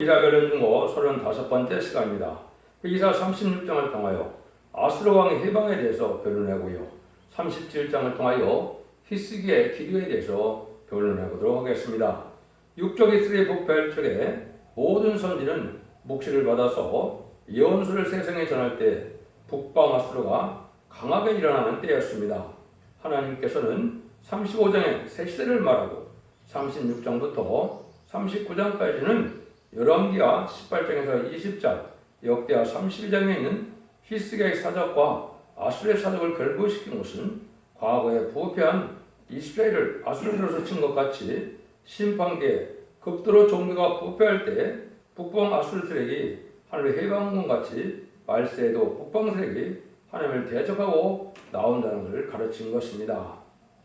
이사 변론 중고 35번째 시간입니다. 이사 36장을 통하여 아수르 왕의 해방에 대해서 변론하고요. 37장을 통하여 히스기야의 기도에 대해서 변론해 보도록 하겠습니다. 육적 이스라엘 북발 쪽에 모든 선지는 묵시를 받아서 예언서를 세상에 전할 때 북방 아수르가 강하게 일어나는 때였습니다. 하나님께서는 35장에 새 시대를 말하고 36장부터 39장까지는 열왕기하 18장에서 20장, 역대하 31장에 있는 히스기야의 사적과 아수르의 사적을 결부시킨 것은 과거에 부패한 이스라엘을 아수르로서 친 것 같이 심판기에 극도로 종교가 부패할 때 북방 아수르 세력이 하늘의 해방군 같이 말세에도 북방 세력이 하나님을 대적하고 나온다는 것을 가르친 것입니다.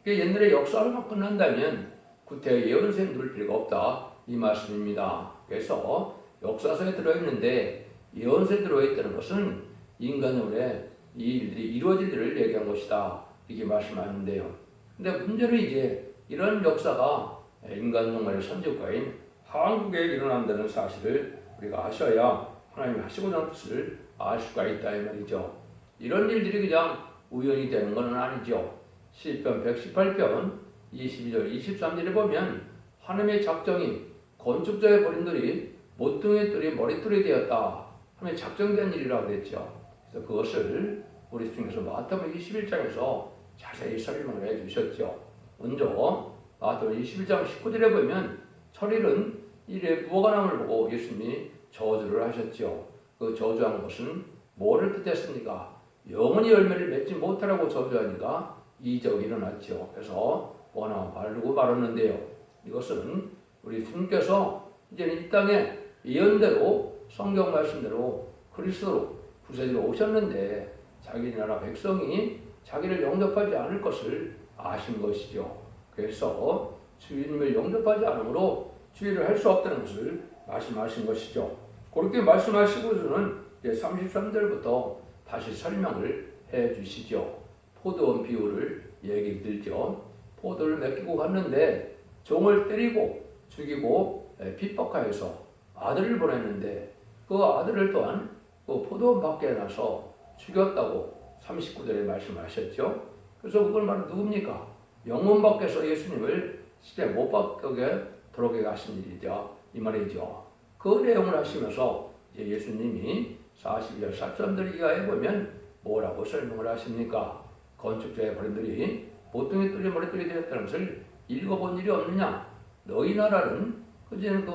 옛날의 역사로만 끝난다면 구태 예언서에 누를 필요가 없다 이 말씀입니다. 그래서 역사서에 들어있는데 예언서에 들어있다는 것은 인간으로의 이 일들이 이루어질 일을 얘기한 것이다 이렇게 말씀하는데요. 근데 문제는 이제 이런 역사가 인간 동물의 선지국가인 한국에 일어난다는 사실을 우리가 아셔야 하나님이 하시고자 하는 뜻을 알 수가 있다 이 말이죠. 이런 일들이 그냥 우연히 되는 것은 아니죠. 시편 118편 22절 23절에 보면 하나님의 작정이 건축자의 버림들이 못둥이 뜰이 머리털이 되었다 하며 작정된 일이라고 그랬죠. 그래서 그것을 우리 주님께서 마태복음 21장에서 자세히 설명을 해주셨죠. 먼저 마태복음 21장 19절에 보면 철일은 이래 무화과나무를 보고 예수님이 저주를 하셨죠. 그 저주한 것은 뭐를 뜻했습니까? 영원히 열매를 맺지 못하라고 저주하니까 이적이 일어났죠. 그래서 무화과나무 바르고 말았는데요. 이것은 우리 주님께서 이제는 이 땅에 예언대로 성경 말씀대로 그리스도로 구세주로 오셨는데 자기 나라 백성이 자기를 영접하지 않을 것을 아신 것이죠. 그래서 주님을 영접하지 않으므로 주의를 할 수 없다는 것을 말씀하신 것이죠. 그렇게 말씀하시고서는 이제 33절부터 다시 설명을 해 주시죠. 포도원 비유를 얘기 들죠. 포도를 맡기고 갔는데 종을 때리고 죽이고 핍박하여서 아들을 보냈는데 그 아들을 또한 그 포도원 밖에 나서 죽였다고 39절에 말씀하셨죠. 그래서 그걸 말은 누굽니까? 영문 밖에서 예수님을 시대 못 박게 들어오게 하신 일이죠. 이 말이죠. 그 내용을 하시면서 이제 예수님이 42절 43절 이하에 보면 뭐라고 설명을 하십니까? 건축자의 버림들이 보통의 뚫린 머리털이 되었다는 것을 읽어본 일이 없느냐? 너희 나라는 그제는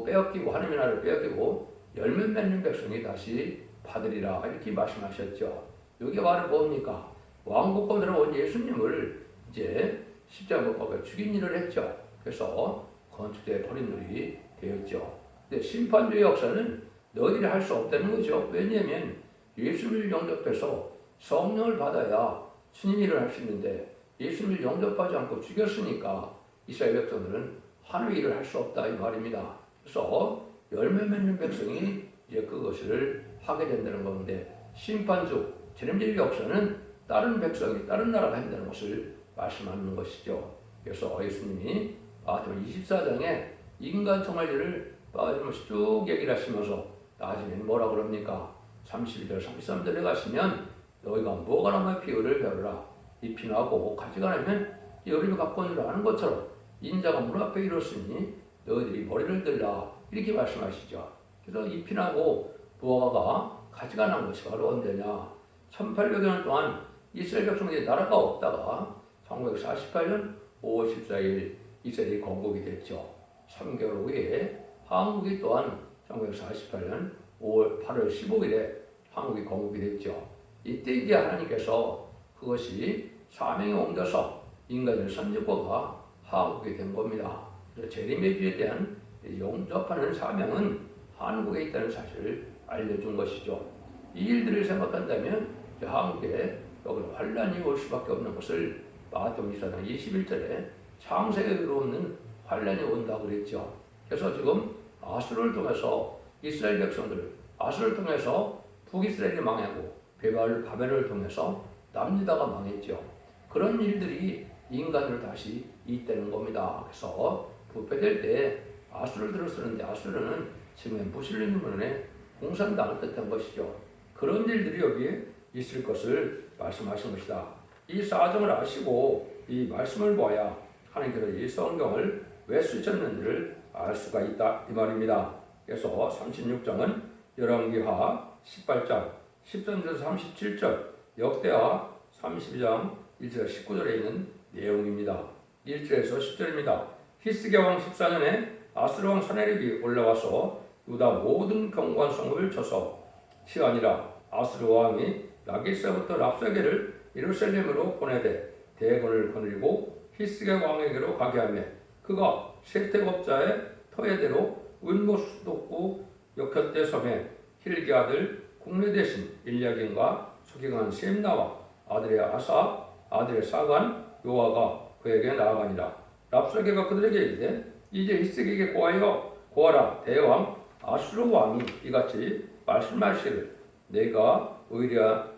빼앗기고 하나님의 나라를 빼앗기고 열매 맺는 백성이 다시 받으리라 이렇게 말씀하셨죠. 여기 말은 뭡니까? 왕국권 들어온 예수님을 이제 십자가 못 박아 죽인 일을 했죠. 그래서 건축자의 버림들이 되었죠. 근데 심판주의 역사는 너희들이 할 수 없다는 거죠. 왜냐하면 예수를 영접해서 성령을 받아야 주님 일을 할 수 있는데 예수를 영접하지 않고 죽였으니까 이스라엘 백성들은 하나님의 일을 할 수 없다 이 말입니다. 그래서 열매 맺는 백성이 이제 그것을 하게 된다는 건데 심판주 재림주의 역사는 다른 백성이 다른 나라가 한다는 것을 말씀하는 것이죠. 그래서 예수님이 마태복음 24장에 인간 총알들을 빠짐없이 쭉 얘기를 하시면서 나중에는 뭐라 그럽니까? 32절 33절에 가시면 너희가 무화과나무의 피를 배우라 잎이 나고 가지가 나면 여름이 갖고 온 줄 아는 것처럼 인자가 문 앞에 이뤘으니 너희들이 머리를 들라 이렇게 말씀하시죠. 그래서 잎이 나고 무화과가 가지가 난 것이 바로 언제냐? 1800여 년 동안 이스라엘 백성들이 나라가 없다가 1948년 5월 14일 이스라엘이 건국이 됐죠. 3개월 후에 한국이 또한 1948년 8월 15일에 한국이 건국이 됐죠. 이때 이제 하나님께서 그것이 사명에 옮겨서 인간의 선지국가가 한국이 된 겁니다. 재림의주에 대한 영접하는 사명은 한국에 있다는 사실을 알려준 것이죠. 이 일들을 생각한다면 한국에 여기 환란이 올 수밖에 없는 것을 마태복음 24장 21절에 창세기에 이루어오는 환란이 온다고 그랬죠. 그래서 지금 아수르를 통해서 이스라엘 백성들, 아수르를 통해서 북이스라엘이 망하고 바벨을 통해서 남유다가 망했죠. 그런 일들이 인간을 다시 잇대는 겁니다. 그래서 부패될 때 아수르를 들었었는데 아수르는 지금의 무슬림문의 공산당을 뜻한 것이죠. 그런 일들이 여기에 있을 것을 말씀하신 것이다. 이 사정을 아시고 이 말씀을 보아야 하나님께서 이 성경을 왜 쓰셨는지를 알 수가 있다 이 말입니다. 그래서 36장은 열왕기하 18장 13절에서 37절, 역대하 32장 1절 19절에 있는 내용입니다. 1절에서 10절입니다. 히스기야 왕 14년에 아스르 왕 사네립이 올라와서 유다 모든 경관성을 쳐서 시안이라 아스르 왕이 라기스부터 랍사게를 예루살렘으로 보내되 대군을 거느리고 히스기야 왕에게로 가게 하며 그가 세택업자의 터에대로 은못 돋고 역현대 섬에 힐기 아들 국내 대신 일야긴과 서기관 셈나와 아들의 아사 아들의 사간 요아가 그에게 나아가니라. 랍사게가 그들에게 이르되 이제 히스기에게 고하라. 대왕 아수르 왕이 이같이 말씀하시기를 내가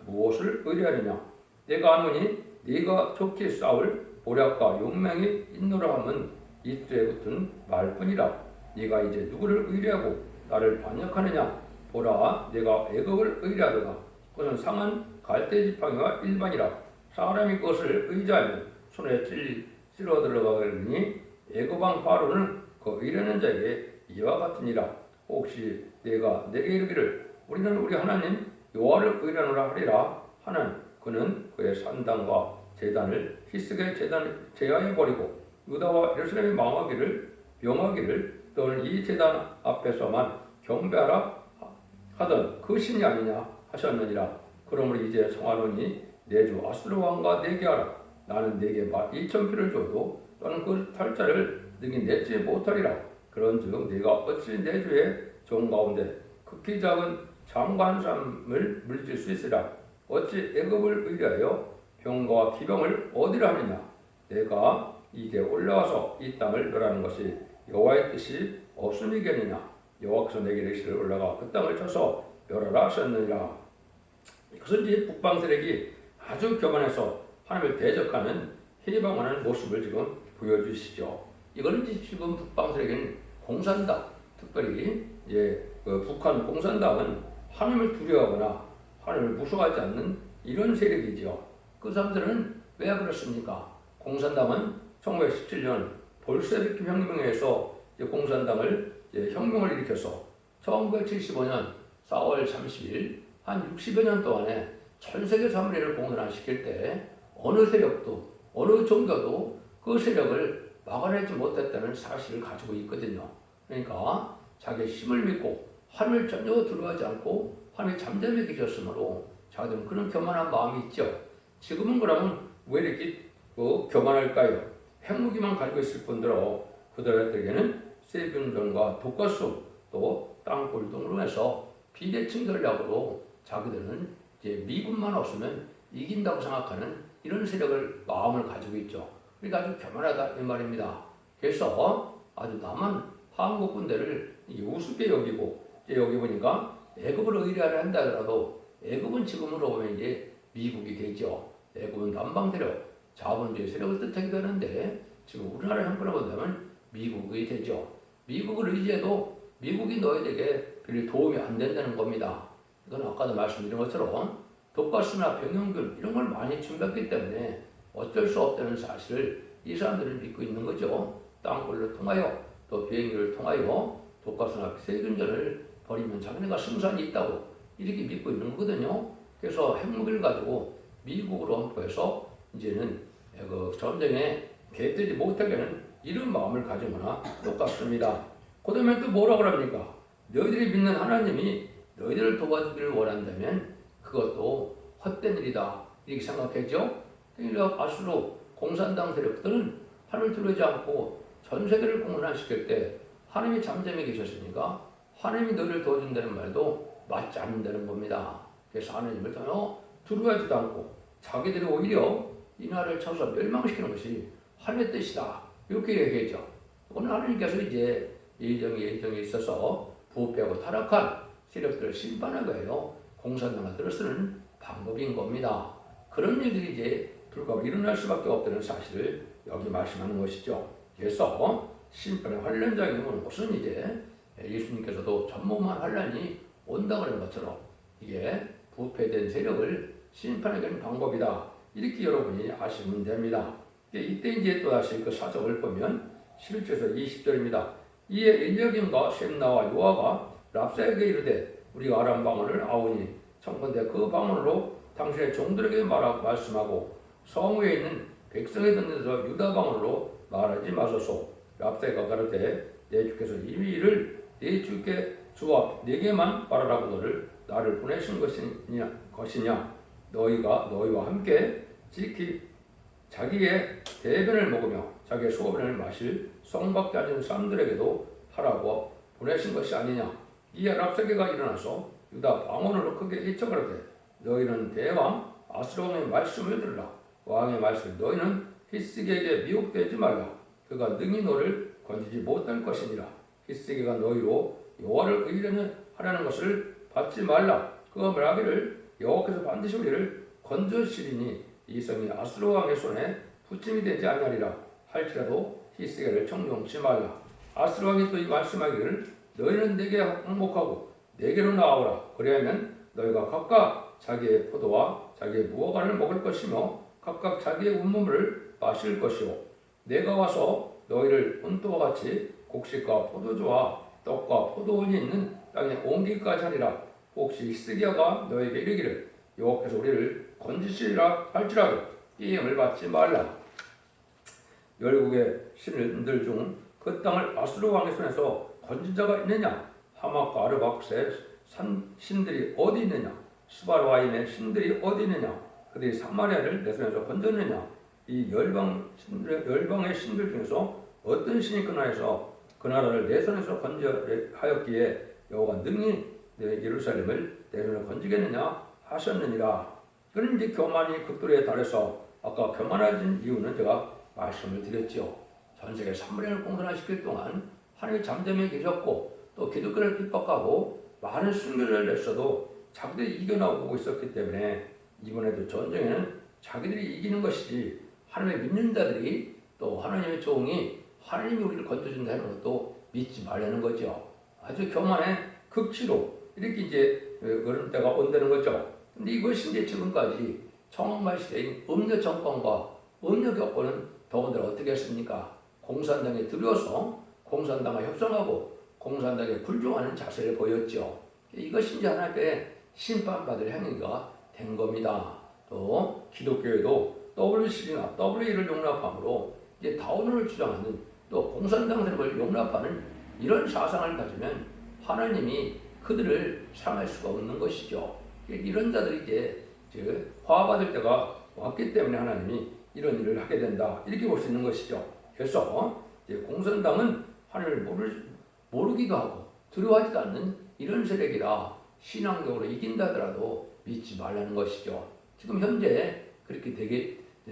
무엇을 의뢰하느냐. 내가 아노니 네가 좋게 싸울 보략과 용맹이 있노라 함은 이때에 붙은 말뿐이라. 네가 이제 누구를 의뢰하고 나를 반역하느냐. 보라, 내가 애굽을 의뢰하도다. 그것은 상한 갈대 지팡이와 일반이라. 사람이 그것을 의지하면 손에 찔러 들어가니 애굽왕 바로는 그 의뢰하는 자에게 이와 같으니라. 혹시 내가 내게 이르기를 우리는 우리 하나님 여호와를 의뢰하노라 하리라 하는 그는 그의 산당과 제단을 히스기야 제단을 제하여 버리고 유다와 예루살렘이 명하기를 너는 이 제단 앞에서만 경배하라 하던 그 신이 아니냐 하셨느니라. 그러므로 이제 성하노니 내 주 아수르 왕과 내게 하라. 나는 내게 2,000피를 줘도 너는 그 탈자를 능히 내지 못하리라. 그런즉 네가 어찌 내 주의 종 가운데 극히 작은 장관삼을 물질 수 있으랴. 어찌 애굽을 의뢰하여 병과 기병을 어디로 하느냐. 내가 이제 올라와서 이 땅을 멸하는 것이 여호와의 뜻이 없음이겠느냐. 여호와께서 내게 이르시기를 올라가 그 땅을 쳐서 멸하라 하셨느니라. 이것은 이제 북방 세력이 아주 교만해서 하나님을 대적하는 해방하는 모습을 지금 보여주시죠. 이거는 지금 북방 세력인 공산당, 특별히 북한 공산당은 하나님을 두려워하거나 하나님을 무서워하지 않는 이런 세력이죠. 그 사람들은 왜 그렇습니까? 공산당은 1917년 볼셰비키 혁명에 의해서 공산당을 혁명을 일으켜서 1975년 4월 30일 한 60여 년 동안에 전 세계 사물회를 공산화시킬 때 어느 세력도 어느 종교도 그 세력을 막아내지 못했다는 사실을 가지고 있거든요. 그러니까 자기 힘을 믿고 하나님을 전혀 두려워하지 않고 하나님이 잠잠히 계셨으므로 자기들은 그런 교만한 마음이 있죠. 지금은 그러면 왜 이렇게 교만할까요? 핵무기만 가지고 있을 뿐더러 그들에게는 세균전과 독가스 또 땅굴 등으로 해서 비대칭 전략으로 자기들은 이제 미군만 없으면 이긴다고 생각하는 이런 세력을 마음을 가지고 있죠. 그러니까 아주 교만하다 이 말입니다. 그래서 아주 남한 한국 군대를 우습게 여기고 이제 여기 보니까 애굽을 의뢰하려 한다 하더라도 애굽은 지금으로 보면 이제 미국이 되죠. 애굽은 남방 세력, 자본주의 세력을 뜻하기도 하는데 지금 우리나라 형편을 본다면 미국이 되죠. 미국을 의지해도 미국이 너희에게 별로 도움이 안 된다는 겁니다. 이건 아까도 말씀드린 것처럼 독가스나 병영균 이런 걸 많이 준비했기 때문에 어쩔 수 없다는 사실을 이 사람들은 믿고 있는 거죠. 땅굴을 통하여 또 비행기를 통하여 독가스나 세균전을 버리면 자기네가 승산이 있다고 이렇게 믿고 있는 거거든요. 그래서 핵무기를 가지고 미국으로 엄포해서 이제는 그 전쟁에 개입되지 못하게 하는 이런 마음을 가진 거나 똑같습니다. 그 다음에 또 뭐라 그럽니까? 너희들이 믿는 하나님이 너희들을 도와주기를 원한다면 그것도 헛된 일이다 이렇게 생각했죠. 그러니까 아수르 공산당 세력들은 하나님을 두려워하지 않고 전 세계를 공산화시킬 때 하나님이 잠잠히 계셨으니까 하나님이 너희를 도와준다는 말도 맞지 않는다는 겁니다. 그래서 하나님을 전혀 두려워하지도 않고 자기들이 오히려 이 나라를 쳐서 멸망시키는 것이 하나님의 뜻이다 이렇게 얘기했죠. 오늘 하나님께서 이제 예정에 있어서 부패하고 타락한 세력들을 심판하기 위하여 공산당들을 쓰는 방법인 겁니다. 그런 일들이 이제 불가피하게 일어날 수밖에 없다는 사실을 여기 말씀하는 것이죠. 그래서 심판의 환란장이면 무슨 이제 예수님께서도 전무후무한 환란이 온다 그런 것처럼 이게 부패된 세력을 심판하는 방법이다. 이렇게 여러분이 아시면 됩니다. 이때 이제 또다시 그 사적을 보면 11절에서 20절입니다. 이에 엘리야김과 셈나와 요아가 랍사에게 이르되 우리가 아람 방언을 아오니 청컨대 그 방언으로 당신의 종들에게 말씀하고 성읍에 있는 백성에 듣는 데서 유다 방언으로 말하지 마소서. 랍사가 가로되 내 주께서 이미 이를 내 주께 주와 내게만 말하라고 나를 보내신 것이냐 너희가 너희와 함께 지키 자기의 대변을 먹으며 자기의 소변을 마실 성밖에 앉은 사람들에게도 하라고 보내신 것이 아니냐. 이에 랍사게가 일어나서 유다 방언으로 크게 외쳐가로되 너희는 대왕 아수르 왕의 말씀을 들으라. 왕의 말씀 너희는 히스기야에게 미혹되지 말라. 그가 능히 너를 건지지 못할 것이니라. 히스기야가 너희로 여호와를 의뢰하라는 것을 받지 말라. 그가 말하기를 여호와께서 반드시 우리를 건져시리니 이 성이 아수르 왕의 손에 붙임이 되지 아니하리라. 할지라도 히스기야를 청종치 말라. 아수르 왕이 또 이 말씀하기를 너희는 내게 항목하고 내게로 나아오라. 그리하면 너희가 각각 자기의 포도와 자기의 무화과를 먹을 것이며 각각 자기의 온몸을 마실 것이요 내가 와서 너희를 온토와 같이 곡식과 포도주와 떡과 포도원이 있는 땅에 옮기기까지 하리라. 혹시 히스기야가 너에게 이르기를 여호와께서 우리를 건지시리라 할지라도 이 힘을 받지 말라. 열국의 신들 중 그 땅을 아수르 왕의 손에서 건진 자가 있느냐? 하막과 아르박스의 신들이 어디 있느냐? 스바르와임의 신들이 어디 있느냐? 그들이 사마리아를 내 손에서 건졌느냐? 이 열방의 신들 중에서 어떤 신이 그 나라에서 그 나라를 내 손에서 건져하였기에 여호와가 능히 예루살렘을 내 손에 건지겠느냐 하셨느니라. 그는 이제 교만이 극도에 달해서 아까 교만해진 이유는 제가 말씀을 드렸죠. 전 세계 3분의 1을 공산화시킬 동안 하나님이 잠잠히 계셨고 또 기독교를 핍박하고 많은 순교를 냈어도 자기들이 이겨나오고 있었기 때문에 이번에도 전쟁에는 자기들이 이기는 것이지 하나님의 믿는 자들이 또 하나님의 종이 하나님이 우리를 건져준다는 것도 믿지 말라는 거죠. 아주 교만의 극치로 이렇게 이제 그런 때가 온다는 거죠. 근데 이것이 이제 지금까지 청원말 시대인 음녀 정권과 음녀 교권은 더군다나 어떻게 했습니까? 공산당에 들어서 공산당과 협상하고 공산당에 굴종하는 자세를 보였죠. 이것이 이제 하나님께 심판받을 행위가 된 겁니다. 또 기독교에도 WCG나 WA를 용납함으로 이제 다원을 주장하는 또 공산당 세력을 용납하는 이런 사상을 가지면 하나님이 그들을 사랑할 수가 없는 것이죠. 이런 자들이 이제 화받을 때가 왔기 때문에 하나님이 이런 일을 하게 된다. 이렇게 볼 수 있는 것이죠. 그래서 이제 공산당은 하나님을 모르기도 하고 두려워하지도 않는 이런 세력이라 신앙적으로 이긴다 하더라도 믿지 말라는 것이죠. 지금 현재 그렇게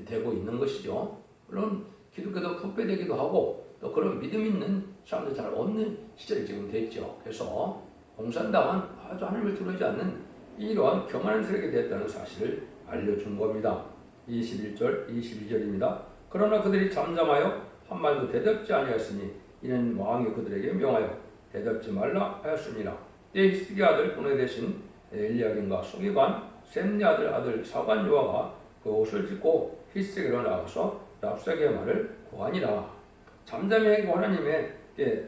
되고 있는 것이죠. 물론 기독교도 부패되기도 하고 또 그런 믿음 있는 사람들 잘 없는 시절이 지금 됐죠. 그래서 공산당은 아주 하나님을 두려워하지 않는 이러한 교만한 세력이 됐다는 사실을 알려준 겁니다. 21절, 22절입니다. 그러나 그들이 잠잠하여 한 말도 대답지 아니하였으니 이는 왕이 그들에게 명하여 대답지 말라 하였습니다. 때 히스기야 아들 본의 대신 엘리야김과 소기관 셈니 아들 사관 요아가 그 옷을 찢고 히스기야로 나가서 랍사게의 말을 고하니라. 잠잠히 하나님의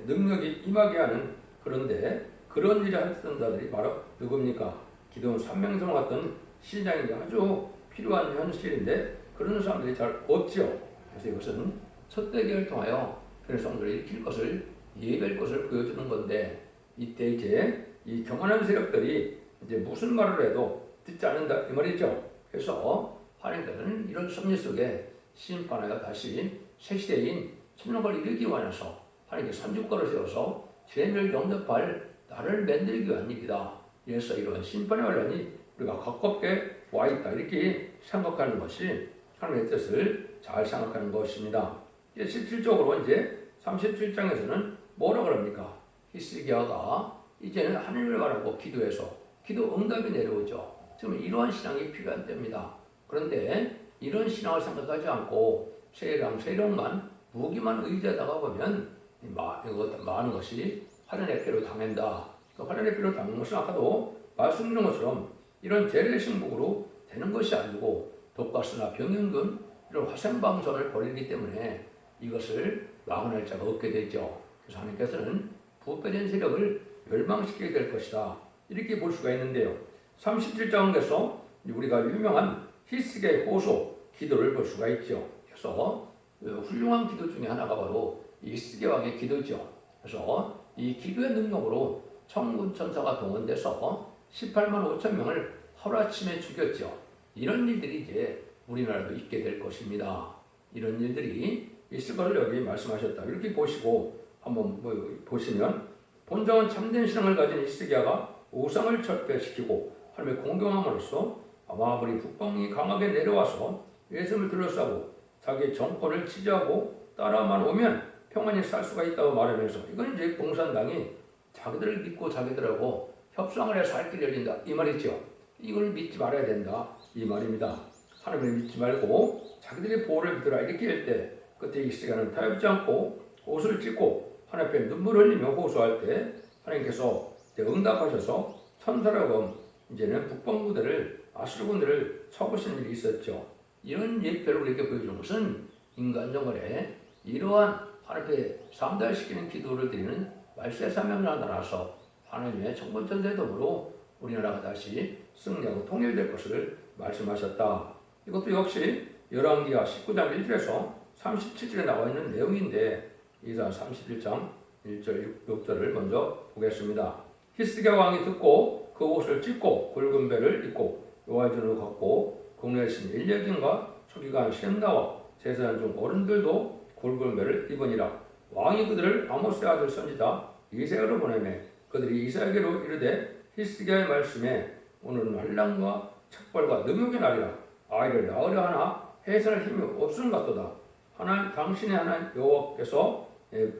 능력이 임하게 하는 그런데 그런 일을 했던 자들이 바로 누굽니까? 기도원 삼명성 같은 신앙이 아주 필요한 현실인데 그런 사람들이 잘 없죠. 그래서 이것은 첫 대결을 통하여 그런 성도를 일으킬 것을 예배할 것을 보여주는 건데 이때 이제 이 교만한 세력들이 이제 무슨 말을 해도 듣지 않는다 이 말이죠. 그래서 하나님께서는 이런 섭리 속에 심판하여 다시 새 시대인 천년을 이루기 원해서 하나님께 선지국가를 세워서 죄를 영접할 나를 만들기 위한 일이다. 그래서 이런 심판의 환란이 우리가 가깝게 와 있다 이렇게 생각하는 것이 하나님의 뜻을 잘 생각하는 것입니다. 실질적으로 이제 37장에서는 뭐라 그럽니까? 히스기야가 이제는 하늘을 바라고 기도해서 기도 응답이 내려오죠. 지금 이러한 신앙이 필요한 때입니다. 그런데 이런 신앙을 생각하지 않고 세력만 무기만 의지하다가 보면 많은 것이 환란의 피로 당한다. 그 환란의 피로 당한 것은 아까도 말씀드린 것처럼 이런 재래신복으로 되는 것이 아니고 독가스나 병연금 이런 화생방전을 벌이기 때문에 이것을 막아낼 자가 없게 되죠. 그래서 하나님께서는 부패된 세력을 멸망시키게 될 것이다. 이렇게 볼 수가 있는데요. 37장에서 우리가 유명한 히스기야의 호소 기도를 볼 수가 있죠. 그래서 훌륭한 기도 중에 하나가 바로 히스기야 왕의 기도죠. 그래서 이 기도의 능력으로 천군 천사가 동원돼서 18만 5천 명을 하루아침에 죽였죠. 이런 일들이 이제 우리나라도 있게 될 것입니다. 이런 일들이 있을 것을 여기 말씀하셨다. 이렇게 보시고 한번 보시면 본성은 참된 신앙을 가진 히스기야가 우상을 철폐시키고 하나님의 공경함으로써 아마리 북방이 강하게 내려와서 예수를 둘러싸고 자기 정권을 지지하고 따라만 오면 평안히 살 수가 있다고 말하면서 이건 이제 공산당이 자기들을 믿고 자기들하고 협상을 해서 살 길이 열린다 이 말이죠. 이걸 믿지 말아야 된다 이 말입니다. 하나님을 믿지 말고 자기들의 보호를 믿으라 이렇게 할 때 그때 히스기야는 타협지 않고 옷을 찢고 하나님 앞에 눈물을 흘리며 호소할 때 하나님께서 응답하셔서 천사라고 이제는 북방부대를 아수르 군대를 쳐부시는 일이 있었죠. 이런 예표를 우리에게 보여주는 것은 인간 정글에 이러한 하나님께 삼달시키는 기도를 드리는 말세 사명을 나눠서 하나님의 정권전대덤으로 우리나라가 다시 승리하고 통일될 것을 말씀하셨다. 이것도 역시 열왕기하 19장 1절에서 37절에 나와 있는 내용인데 이사 31장 1절 6절을 먼저 보겠습니다. 히스기야 왕이 듣고 그 옷을 찢고 굵은 배를 입고 여호와의 전으로 걷고 국내의 신 엘리야김과 서기관 셈나와 제사장 중 어른들도 굵은 배를 입으니라. 왕이 그들을 아모스의 아들 선지자 이사야로 보내매 그들이 이사야에게로 이르되 히스기야의 말씀에 오늘은 환난과 척벌과 능욕의 날이라. 아이를 낳으려 하나 해산할 힘이 없음 같도다. 하나님 당신의 하나님 여호와께서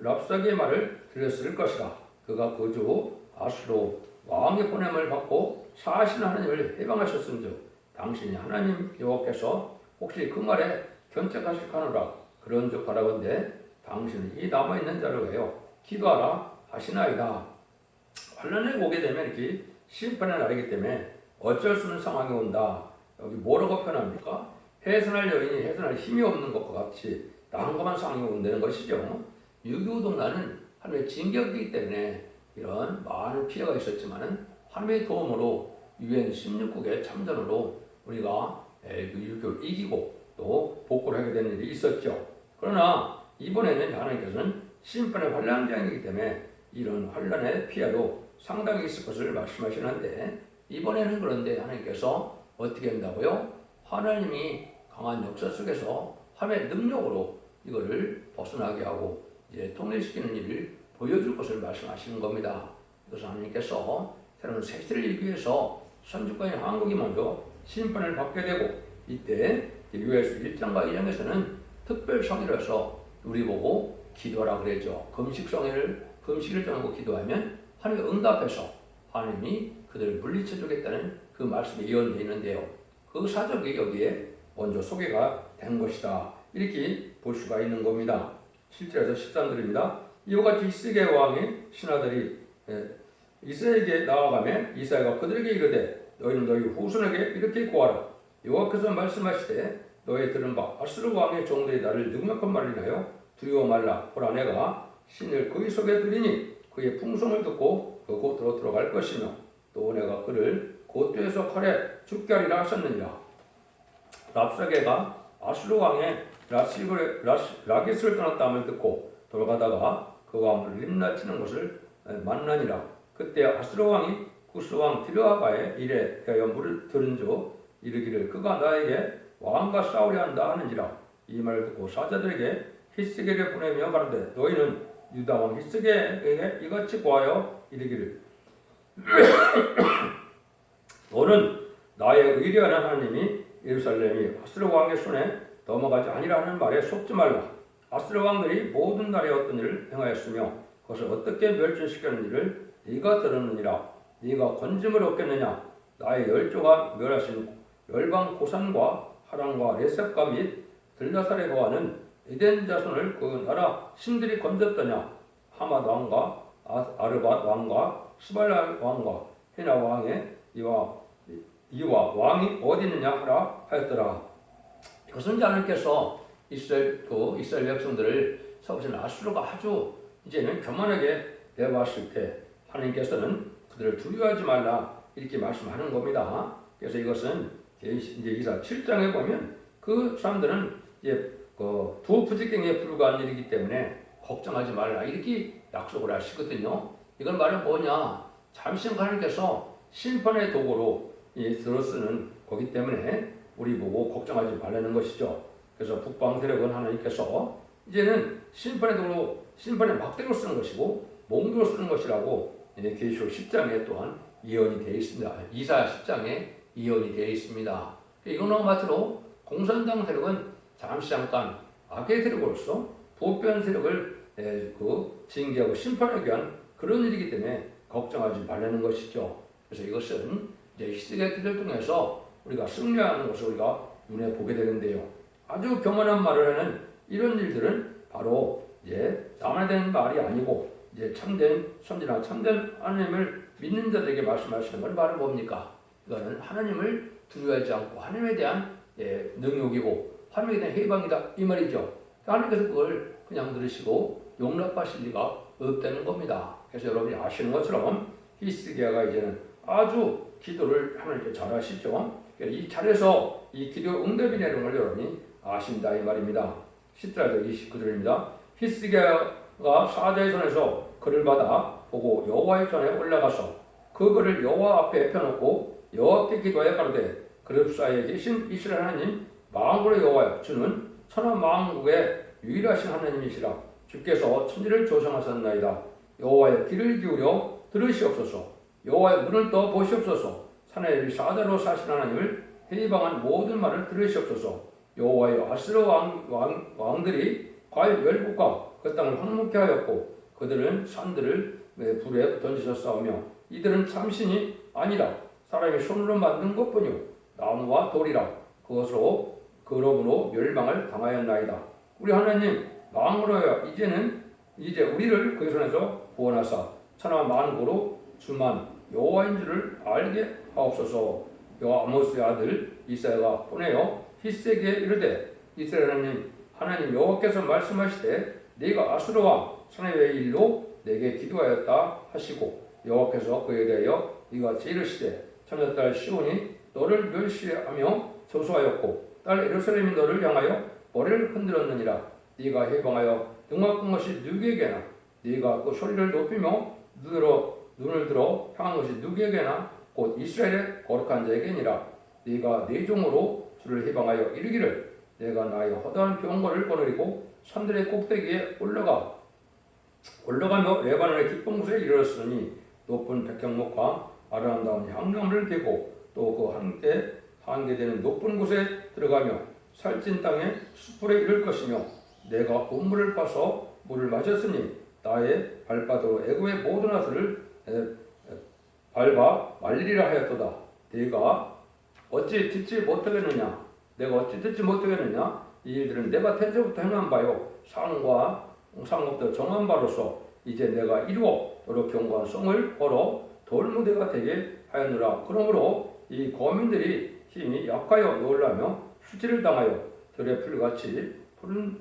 랍사기의 말을 들렸을 것이다. 그가 그 주 아수로 왕의 보냄을 받고 사신 하나님을 해방하셨은즉 당신이 하나님 여호와께서 혹시 그 말에 견책하실까노라. 그런즉 바라건대 당신은 이 남아있는 자를 위하여 기도하라 하시나이다. 환난에 오게 되면 이렇게 심판의 날이기 때문에 어쩔 수 없는 상황이 온다. 여기 뭐라고 표현합니까? 해산할 여인이 해산할 힘이 없는 것과 같이 난감한 상황이 온다는 것이죠. 6.25 동란은 하나님의 징격이기 때문에 이런 많은 피해가 있었지만은 하나님의 도움으로 UN 16국의 참전으로 우리가 6.25를 이기고 또 복구를 하게 된 일이 있었죠. 그러나 이번에는 하나님께서는 심판의 환란장이기 때문에 이런 환란의 피해도 상당히 있을 것을 말씀하시는데 이번에는 그런데 하나님께서 어떻게 한다고요? 하나님이 강한 역사 속에서 하나님의 능력으로 이거를 벗어나게 하고 이제 통일시키는 일을 보여줄 것을 말씀하시는 겁니다. 그래서 하나님께서 새로운 세대를 이루기 위해서 선주권인 한국이 먼저 심판을 받게 되고 이때 요엘서 1장과 2장에서는 특별 성일에서 우리 보고 기도하라 그랬죠. 금식을 정하고 기도하면 하나님이 응답해서 하나님이 그들을 물리쳐 주겠다는 그 말씀이 예언되어 있는데요. 그 사적이 여기에 먼저 소개가 된 것이다. 이렇게 볼 수가 있는 겁니다. 7절에서 13절입니다. 이와 같이 히스기야 왕의 신하들이 이사야에게 나아가며 이사야가 그들에게 이르되 너희는 너희 후손에게 이렇게 고하라. 여호와께서 말씀하시되 너희 들은 바 아수르 왕의 종들이 나를 능력한 말을 인하여 두려워 말라. 보라 내가 신을 그의 속에 두리니 그의 풍성을 듣고 그 곳으로 들어갈 것이며 또 내가 그를 곧되어서 칼에 죽게 하리라 하셨느니라. 랍사게가 아수르 왕의 라기스를 떠났다함을 듣고 돌아가다가 그가 림나 치는 것을 만나니라. 그때 아수르 왕이 구스 왕 디르하가의 일에 대하여 물을 들은즉 이르기를 그가 나에게 왕과 싸우려 한다 하는지라. 이 말을 듣고 사자들에게 히스기야를 보내며 가로되 너희는 유다 왕 히스기야에게 이같이 고하여 이르기를 너는 나의 의리하는 하나님이 예루살렘이 아수르 왕의 손에 넘어가지 아니라 하는 말에 속지 말라. 아수르 왕들이 모든 나라에 어떤 일을 행하였으며 그것을 어떻게 멸절시켰는지를 네가 들었느니라. 네가 건짐을 얻겠느냐. 나의 열조가 멸하신 열방 고산과 하란과 레셉과 및 들라살에 거하는 에덴 자손을 그 나라 신들이 건졌더냐. 하맛 왕과 아르밧 왕과 스발라 왕과 헤나 왕의 이와 왕이 어디 있느냐 하라 하였더라. 이것은 이제 하나님께서 이스라엘 백성들을 사오신 아수르가 아주 이제는 교만하게 내봤을 때 하나님께서는 그들을 두려워하지 말라 이렇게 말씀하는 겁니다. 그래서 이것은 이제 이사 7장에 보면 그 사람들은 이제 두 부직경에 불과한 일이기 때문에 걱정하지 말라 이렇게 약속을 하시거든요. 이건 말은 뭐냐? 잠시 하나님께서 심판의 도구로 들어쓰는 거기 때문에 우리 보고 걱정하지 말라는 것이죠. 그래서 북방 세력은 하나님께서 이제는 심판의 도구로 심판의 막대로 쓰는 것이고 몽도로 쓰는 것이라고 계시록 10장에 또한 예언이 되어 있습니다. 이사 10장에 예언이 되어 있습니다. 이거는 마찬가지로 공산당 세력은 잠깐 악의 세력으로서 보편 세력을 징계하고 심판하기 위한 그런 일이기 때문에 걱정하지 말라는 것이죠. 그래서 이것은 이제 히스기야 기도를 통해서 우리가 승리하는 것을 우리가 눈에 보게 되는데요. 아주 교만한 말을 하는 이런 일들은 바로 이제 나만 되는 말이 아니고 이제 참된 선지나 참된 하나님을 믿는 자들에게 말씀하시는 건 바로 뭡니까? 이거는 하나님을 두려워하지 않고 하나님에 대한 능욕이고 하나님에 대한 해방이다 이 말이죠. 하나님께서 그걸 그냥 들으시고 용납하실 리가 없다는 겁니다. 그래서 여러분이 아시는 것처럼 히스기야가 이제는 아주 기도를 하나님께 잘하시죠. 이 차례에서 이 기도 응답이 내려온 걸 여러분이 아신다 이 말입니다. 10절 29절입니다. 히스기야가 사자의 손에서 글을 받아 보고 여호와의 전에 올라가서 그 글을 여호와 앞에 펴놓고 여호와께 기도하여 가로되 그룹사이에 계신 이스라엘 하나님 만군의 여호와여 주는 천하 만국의 유일하신 하나님이시라. 주께서 천지를 조성하셨나이다. 여호와의 귀를 기울여 들으시옵소서. 여호와의 눈을 떠 보시옵소서. 산하의 사자로 사신 하나님을 해방한 모든 말을 들으시옵소서. 여호와의 아스르 왕들이 과연 열국과 그 땅을 황무케 하였고 그들은 산들을 불에 던지셨사오며 이들은 참신이 아니라 사람이 손으로 만든 것뿐이요 나무와 돌이라 그것으로 그러므로 멸망을 당하였나이다. 우리 하나님 망으로여 이제 우리를 그의 손에서 구원하사 천하 만국으로 주만 여호와인 줄을 알게 하옵소서. 여호와 아모스의 아들 이사야가 보내어 히스기야에 이르되 이스라엘 하나님 여호와께서 말씀하시되 네가 아수르 왕 사나이의 일로 내게 기도하였다 하시고 여호와께서 그에 대하여 네가 이르시되 처녀딸 시온이 너를 멸시하며 저수하였고 딸 예루살렘이 너를 향하여 머리를 흔들었느니라. 네가 해방하여 등막한 것이 누구에게나 네가 그 소리를 높이며 눈을 들어 향한 것이 누구에게나 곧 이스라엘의 거룩한 자에게니라. 네가 네 종으로 주를 해방하여 이르기를 내가 나의 허다한 병거를 거느리고 산들의 꼭대기에 올라가며 레바논의 깊은 곳에 이르렀으니 높은 백향목과 아름다운 향나무를 베고 또 그 한계 되는 높은 곳에 들어가며 살찐 땅에 숯불에 이를 것이며 내가 온물을 파서 물을 마셨으니 나의 발바닥으로 애굽의 모든 하수를 밟아 말리리라 하였도다. 내가 어찌 듣지 못하겠느냐? 내가 어찌 듣지 못하겠느냐? 이 일들은 내가 태초부터 행한 바요 상과 상업도 정한 바로서 이제 내가 이루어 도로 경고한 성을 걸어 돌무대가 되게 하였노라. 그러므로 이 거민들이 힘이 약하여 놀라며 수치를 당하여 들의 풀같이 푸른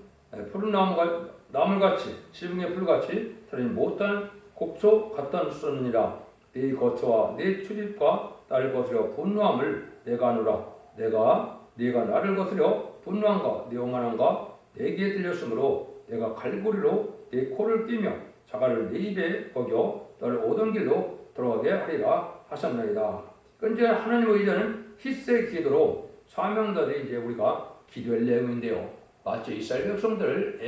나물같이 지붕의 풀같이 들이 못한 곡소 같다느니라. 네 거처와 네 출입과 나를 거스려 분노함을 내가 하노라. 네가 나를 거스려 분노함과 네 오만함과 내 귀에 들렸으므로 내가 갈고리로 네 코를 끼며 자갈을 네 입에 먹여 너를 오던 길로 돌아가게 하리라 하셨나이다. 이제 하나님의 의전은 히스의 기도로 사명자들이 이제 우리가 기도할 내용인데요. 마치 이스라엘 백성들을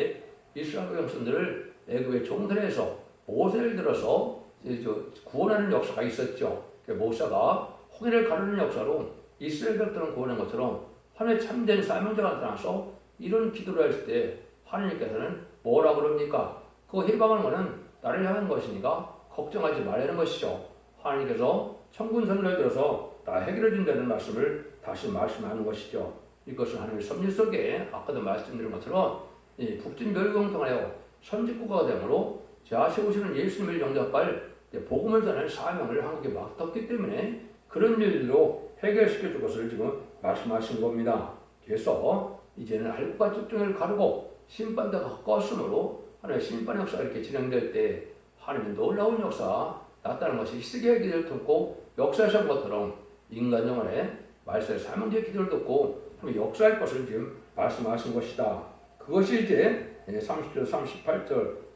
애굽의 종들에서 모세를 들어서 구원하는 역사가 있었죠. 모세가 홍해를 가르는 역사로 이스라엘 백성들을 구원한 것처럼 하나님의 참된 사명자가 나타나서 이런 기도를 했을 때 하나님께서는 뭐라 그럽니까? 그 해방하는 것은 나를 향한 것이니까 걱정하지 말라는 것이죠. 하나님께서 천군선을 들어서 다 해결해 준다는 말씀을 다시 말씀하는 것이죠. 이것은 하나님의 섭리 속에 아까도 말씀드린 것처럼 북진 멸국을 통하여 선지국가가 되므로 제 아시고시는 예수님을 영접할 복음을 전할 사명을 한국에 맡았기 때문에 그런 일로 해결시켜 줄 것을 지금 말씀하신 겁니다. 그래서 이제는 알과 집중을 가르고 심판대가 가까웠으므로 하나님의 심판 역사가 이렇게 진행될 때 하나님의 놀라운 역사 나타나는 것이 히스기야의 기도를 듣고 역사하신 것처럼 인간 영혼의 말세의 사명제의 기도를 듣고 하나님의 역사할 것을 지금 말씀하신 것이다. 그것이 이제 30절,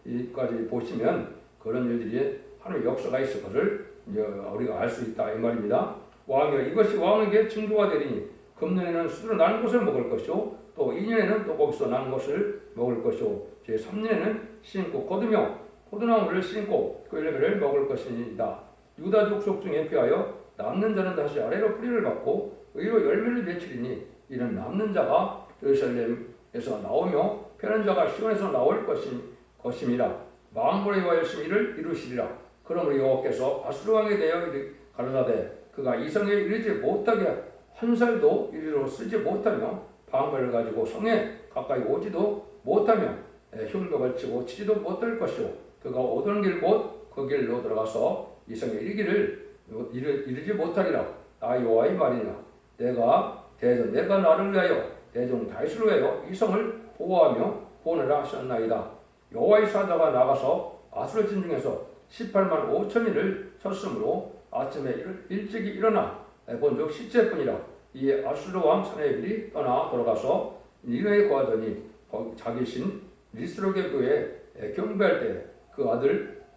38절까지 보시면 그런 일들이 하나님의 역사가 있을 것을 이제 우리가 알 수 있다 이 말입니다. 왕이여 이것이 왕에게 징조가 되리니 금년에는 수두로 난 것을 먹을 것이요 또 2년에는 또 거기서 난 것을 먹을 것이요 제3년에는 심고 거두며 포도나무를 심고 그 열매를 먹을 것이니이다. 유다 족속 중에 피하여 남는 자는 다시 아래로 뿌리를 받고 의로 열매를 맺히리니 이는 남는 자가 예루살렘에서 나오며 편한 자가 시온에서 나올 것임이라. 만군의 여호와 열심히 이를 이루시리라. 그러므로 여호와께서 아수르 왕에 대하여 가라사대 그가 이성에 이르지 못하게 한 살도 이리로 쓰지 못하며 방패를 가지고 성에 가까이 오지도 못하며 흉벽을 치고 치지도 못할 것이요 그가 오던 길 곧 그 길로 들어가서 이성에 이르지 못하리라. 나 여호와의 말이냐. 내가 나를 위하여 대종 다윗을 위하여 이 성을 보호하며 구원하라 하셨나이다. 여호와의 사자가 나가서 아수르 진중에서 18만 5천인을 쳤으므로 아침에 일찍이 일어나 본즉 시체뿐이라. 이에 아수르 왕 사네빌이 떠나 돌아가서 니느웨에 거하더니 자기 신 리스록의 교에 경배할 때 그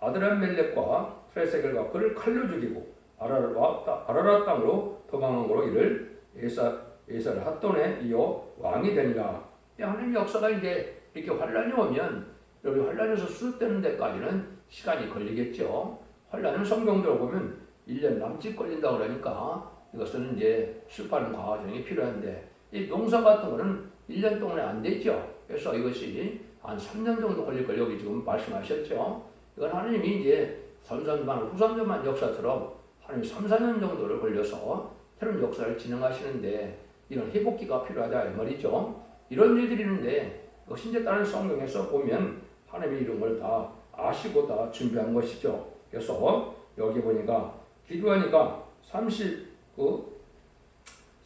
아드람멜렉과 트레세겔과 그를 칼로 죽이고 아라라 땅으로 도망한 거로 이를 에사를 핫돈에 이어 왕이 되니라. 하나님의 역사가 이제 이렇게 환란이 오면 여기 환란에서 수습되는 데까지는 시간이 걸리겠죠. 환란은 성경대로 보면 1년 남짓 걸린다 그러니까 이것은 이제 수습하는 과정이 필요한데 이 농사 같은 거는 1년 동안에 안 되죠. 그래서 이것이 한 3년 정도 걸릴 걸 여기 지금 말씀하셨죠. 이건 하나님이 이제 선선만 후선전만 역사처럼 하나님이 3, 4년 정도를 걸려서 새로운 역사를 진행하시는데 이런 회복기가 필요하다 이 말이죠. 이런 일들이 있는데 이것이 다른 성경에서 보면 하나님이 이런 걸 다 아시고 다 준비한 것이죠. 그래서 여기 보니까 기도하니까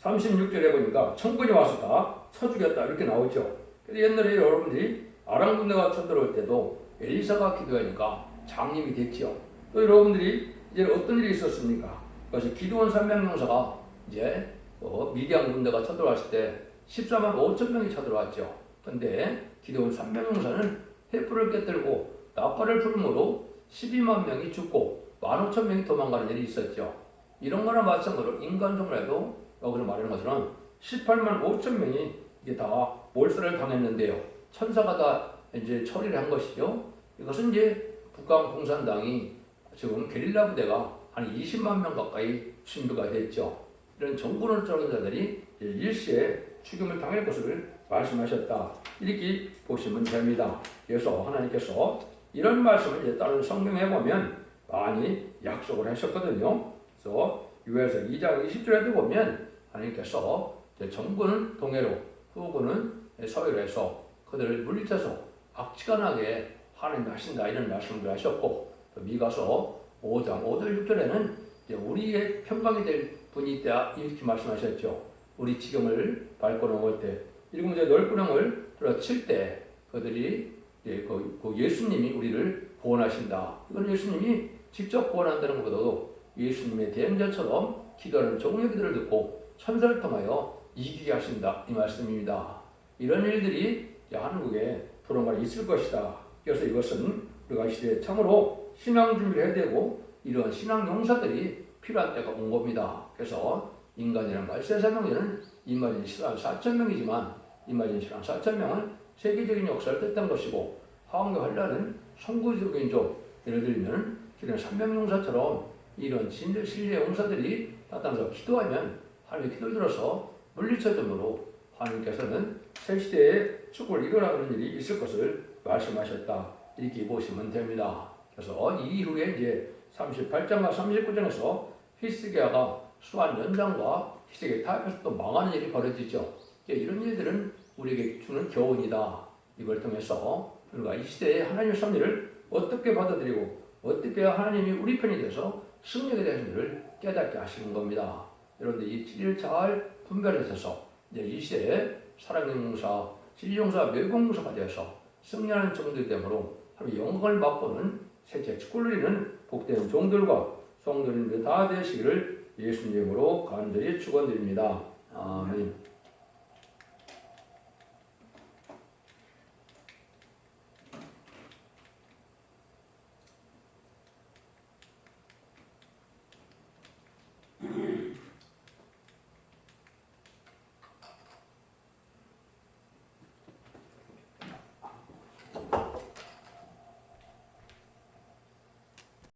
36절에 보니까 천군이 와서 다 쳐주겠다 이렇게 나오죠. 옛날에 여러분들이 아람 군대가 쳐들어올 때도 엘리사가 기도하니까 장님이 됐죠. 또 여러분들이 이제 어떤 일이 있었습니까? 그것이 기드온 300용사가 이제 미디안 군대가 쳐들어왔을 때 14만 5천 명이 쳐들어왔죠. 근데 기드온 300용사는 횃불을 깨뜨리고 나팔을 불므로 12만 명이 죽고 15,000명이 도망가는 일이 있었죠. 이런 거나 마찬가지로 인간적으로도 여기서 말하는 것처럼 18만 5천 명이 이게 다 몰살을 당했는데요. 천사가 다 이제 처리를 한 것이죠. 이것은 이제 북한 공산당이 지금 게릴라 부대가 한 20만 명 가까이 준비가 됐죠. 이런 정권을 쫓는 자들이 일시에 죽임을 당할 것을 말씀하셨다. 이렇게 보시면 됩니다. 그래서 하나님께서 이런 말씀을 이제 다른 성경에 보면 많이 약속을 하셨거든요. 그래서 유에서 2장 20절에도 보면 하나님께서 정군은 동해로 후군은 서해로 해서 그들을 물리쳐서 악지간하게 하나님이 하신다 이런 말씀을 하셨고 또 미가서 5장 5절 6절에는 우리의 평강이 될 분이 있다 이렇게 말씀하셨죠. 우리 지경을 밟고 넘을 때 일곱 널구렁을 들어칠 때 그들이 그 예수님이 우리를 구원하신다. 이건 예수님이 직접 구원한다는 것보다도 예수님의 대행자처럼 기도하는 종의 기도를 듣고 천사를 통하여 이기게 하신다 이 말씀입니다. 이런 일들이 한국에 부러마리 있을 것이다. 그래서 이것은 우리가 시대에 참으로 신앙 준비를 해야 되고 이런 신앙 용사들이 필요한 때가 온 겁니다. 그래서 인간이란 말세 사명제는 임마진 시간 4,000명이지만 임마진 시간 4,000명은 세계적인 역사를 뜻한 것이고 하왕의 환란은 선구적인 좀 예를 들면 기존 300용사처럼 이런 신뢰 용사들이 나타나서 기도하면 하나님의 기도를 들어서 물리쳐줌으로 하나님께서는 새 시대에 축복을 이루라는 일이 있을 것을 말씀하셨다. 이렇게 보시면 됩니다. 그래서 이 이후에 이제 38장과 39장에서 히스기야가 수한 연장과 히스기야 타협해서 또 망하는 일이 벌어지죠. 이런 일들은 우리에게 주는 교훈이다. 이걸 통해서 우리가 이 시대에 하나님의 섭리를 어떻게 받아들이고 어떻게 하나님이 우리 편이 돼서 승리하게 되는지를 깨닫게 하시는 겁니다. 여러분들 이 진리를 잘 분별하셔서 이제 이 시대에 사랑의 용사, 진리용사, 멸공용사가 되어서 승리하는 종들이 되므로 하나님 영광을 맛보는 셋째 축구를 누리는 복된 종들과 성도님들 다 되시기를 예수님 이름으로 간절히 축원드립니다. 아멘.